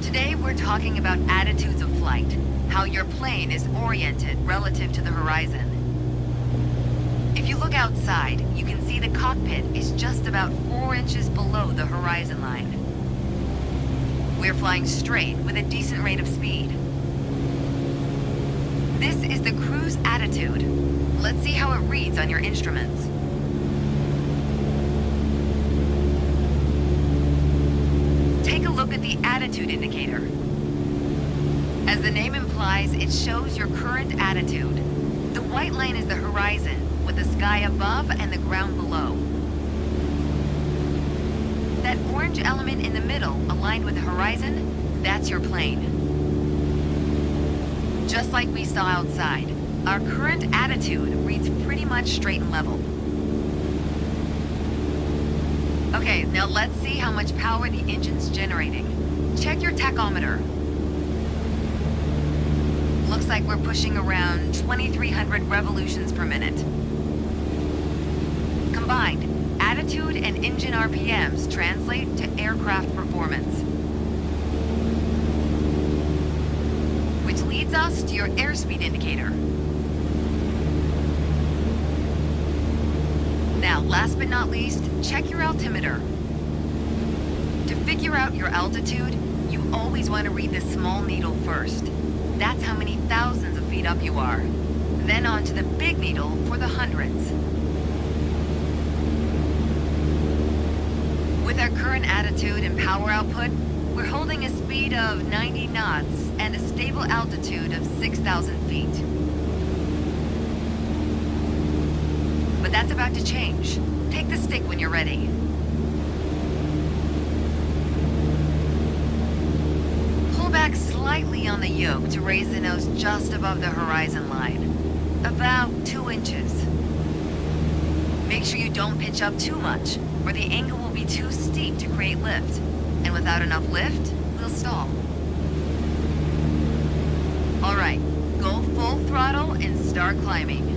Today we're talking about attitudes of flight, how your plane is oriented relative to the horizon. If you look outside, you can see the cockpit is just about 4 inches below the horizon line. We're flying straight with a decent rate of speed. This is the cruise attitude. Let's see how it reads on your instruments. Take a look at the attitude indicator. As the name implies, it shows your current attitude. The white line is the horizon, with the sky above and the ground below. That orange element in the middle, aligned with the horizon, that's your plane. Just like we saw outside, our current attitude reads pretty much straight and level. Okay, now let's see how much power the engine's generating. Check your tachometer. Looks like we're pushing around 2,300 revolutions per minute. Combined, attitude and engine RPMs translate to aircraft performance. Which leads us to your airspeed indicator. Now, last but not least, check your altimeter. To figure out your altitude, you always want to read the small needle first. That's how many thousands of feet up you are. Then on to the big needle for the hundreds. With our current attitude and power output, we're holding a speed of 90 knots and a stable altitude of 6,000 feet. But that's about to change. Take the stick when you're ready. Pull back slightly on the yoke to raise the nose just above the horizon line. About 2 inches. Make sure you don't pitch up too much, or the angle will be too steep to create lift. And without enough lift, we'll stall. Alright, go full throttle and start climbing.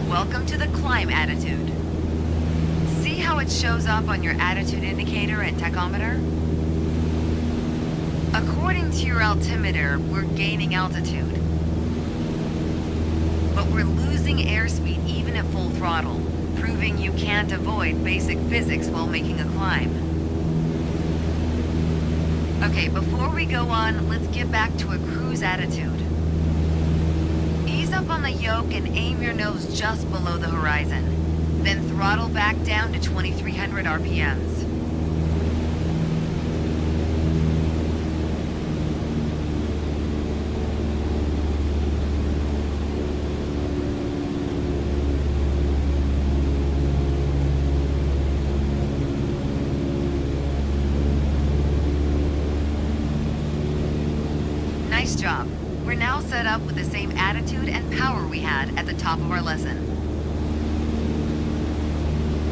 Welcome to the climb attitude. See how it shows up on your attitude indicator and tachometer? According to your altimeter, we're gaining altitude. But we're losing airspeed even at full throttle, proving you can't avoid basic physics while making a climb. Okay, before we go on, let's get back to a cruise attitude. Ease up on the yoke and aim your nose just below the horizon. Then throttle back down to 2,300 RPMs. Nice job. We're now set up with the same attitude and power we had at the top of our lesson.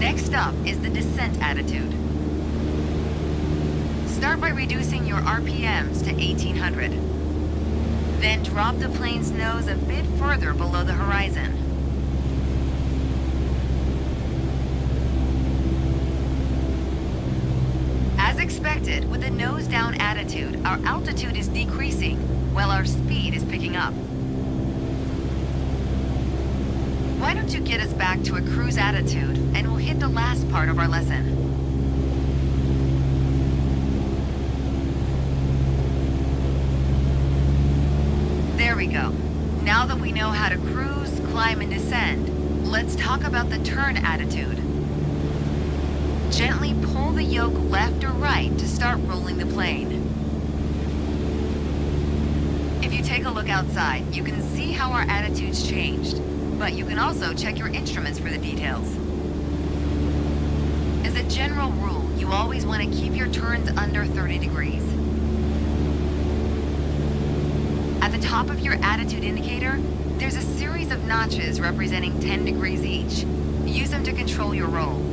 Next up is the descent attitude. Start by reducing your RPMs to 1,800. Then drop the plane's nose a bit further below the horizon. As expected, with the nose down attitude, our altitude is decreasing, while our speed is picking up. Why don't you get us back to a cruise attitude, and we'll hit the last part of our lesson. There we go. Now that we know how to cruise, climb, and descend, let's talk about the turn attitude. Gently pull the yoke left or right to start rolling the plane. If you take a look outside, you can see how our attitude's changed, but you can also check your instruments for the details. As a general rule, you always want to keep your turns under 30 degrees. At the top of your attitude indicator, there's a series of notches representing 10 degrees each. Use them to control your roll.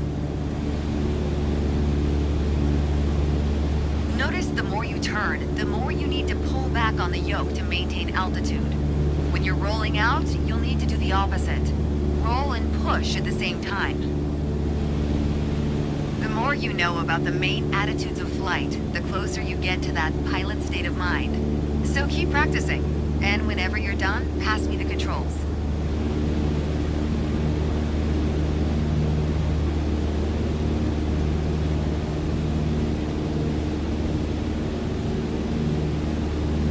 Notice the more you turn, the more you need to pull back on the yoke to maintain altitude. When you're rolling out, you'll need to do the opposite. Roll and push at the same time. The more you know about the main attitudes of flight, the closer you get to that pilot state of mind. So keep practicing, and whenever you're done, pass me the controls.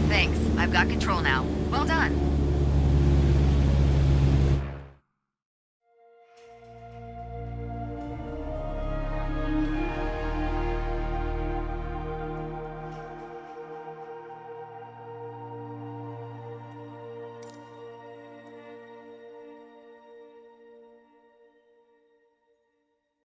Thanks, I've got control now. Well done.